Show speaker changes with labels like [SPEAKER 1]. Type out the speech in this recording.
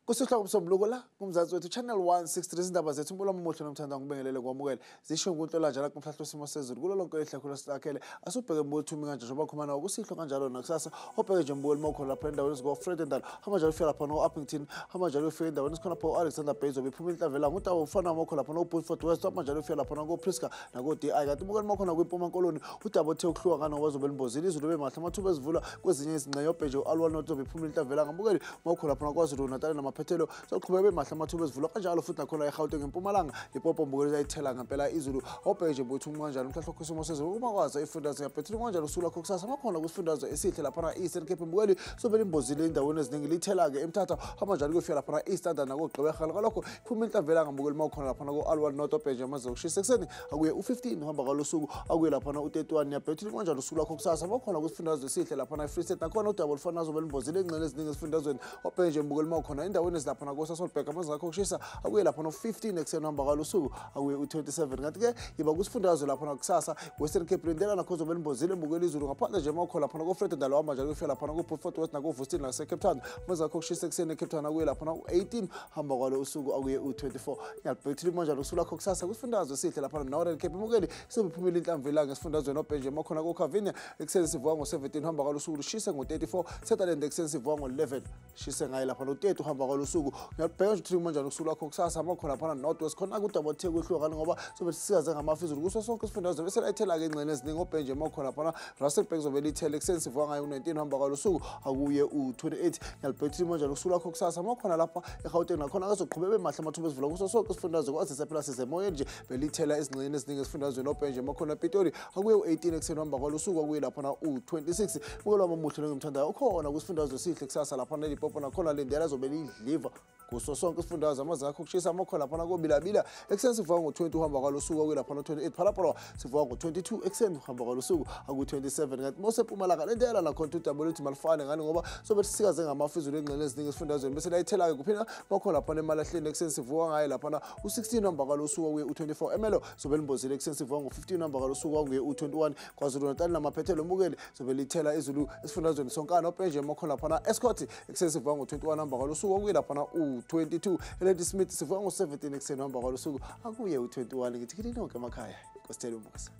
[SPEAKER 1] Kusihloko somluko la kumzansi wethu channel 163 izindaba zethu umbolo omuhle nomthanda ngibingelele kwamukela zisho uNkulunkulu njalo kumhlahlo simo sezulu kulo lonke ihlakhula silakhele asubheke mbothumi kanje njengoba khomana ukusihlo kanjalo nakusasa obheke nje mbukeli mokho lapha endaweni ziko Fred Ndalo hamba njalo ufika lapha no Uppington hamba njalo ufika endaweni sikhona lapha uAlexander Bates obephuma inhlavela ngutawo ufana mokho lapha no Beaufort West hamba njalo ufika lapha ngo Priska nako DI kanti mbukeli mokho na kwimpuma koloni udaba othe ukuhluka kana wazobe limbozile izulu bemahla amathuba ezivula kwezinye izingcayobhe nje uAlwa North obephuma inhlavela ngambukeli mokho lapha kwaZulu Natal namaphethelo bemahle amathuba ezivula kanjalo futhi nakhona eGauteng eMpumalanga ipopo mbukeli ayithela ngempela izulu obheke nje mbuthi kanjalo umhlahlo kusimo sezulu uma kwaza ifundazwe yaphethile kanjalo usula kokusasa makhona kusifundazwe esihle lapha na Eastern Cape mbukeli sobe limbozile indaweni eziningi lithela ke eMthatha hamba njalo kufika lapha na eStandard nakogqibekhala kalokho iphuma inhlavela ngambukeli makhona lapha na Alwa North obheke nje amaze ukushisa ekseni akuye u15 uhamba kwalosuku akuye lapha na u31 yaphethile kanjalo usula kokusasa makhona kusifundazwe esihle lapha na Free State nakhona udaba olufanazo belimbozile ingcele eziningi esifundazweni obheke nje mbukeli makhona indaweni ezilapha na Solbheka amazakho kushisa akuye lapha no15 ekseni hamba kwalosuku akuye u27 kanti ke iba kusifundazwe lapha nakusasa Western Cape lendela nakhozo belimbozile mbukeli izulu ngaphandle nje makho lapha na Fred Ndalo hamba njalo kufika lapha na Beaufort West nako Vustin la Cape Town amazakho kushisa ekseni eCape Town akuye lapha na u18 hamba kwalo usuku akuye u24 yabhethile manje kusula kusasa kusifundazwe sihle lapha na Northern Cape mbukeli sobephumile inhlamvu ilanga esifundazweni obenje makhona ko Kavinia ekseni sivuka ngo17 hamba kwalo usuku lushisa ngo34 Saturday ekseni sivuka ngo11 shise ngayi lapha no30 hamba kwalo usuku bheka nje manje ukusula kusasa amakhona lapha Northwest khona kudaba othe kwehluka ngoba sobe sisikaze ngamafizulu kuso sonke isifundazwe bese layithela ke ingcene eziningi obhenje amakhona lapha Rustenburg zobe lithele ekseni sivuka ngayo u19 hamba kwalosuku akuye u28 yalibhethi manje ukusula kusasa amakhona lapha eGauteng nakhona akazoqhubeka bemahle amathuba ezivula kuso sonke isifundazwe kwazise phela sizemoya nje belithela izingcene eziningi esifundazweni obhenje amakhona Pitori akuye u18 ekseni hamba kwalosuku akuye lapha u26 kulo mamuhle ngimthandayo ukhona kusifundazwe sihle kusasa lapha neLimpopo nakhona lendela zobe lidliva kuso sonke isifundazwe amazakho kushisa amakho lapha nakobilabila ekseni sivuka ngo20 uhamba kwalosuku akuye lapha no28 phalaphala sivuka ngo22 ekseni uhamba kwalosuku aku27 kanti mose eMpumalanga lendela nakhona udaba luthi malifane ngani ngoba sobe sisikaze ngamafizulu engcele eziningi esifundazweni bese layithela ke kuphina makho lapha nemalahleni ekseni sivuka ngaye lapha u16 uhamba kwalosuku akuye u24 emelo sobe limbozile ekseni sivuka ngo15 uhamba kwalosuku akuye u21 KwaZulu Natal namaphethelo mbukeli sobe lithela izulu esifundazweni sonkana openje makho lapha Escort ekseni sivuka ngo21 uhamba kwalosuku akuye lapha u22 Lady Smith sivuka ngo17 ekseni hamba kwalosuku akuye u21 ngithi kini nonke emakhaya nkosithela umusa.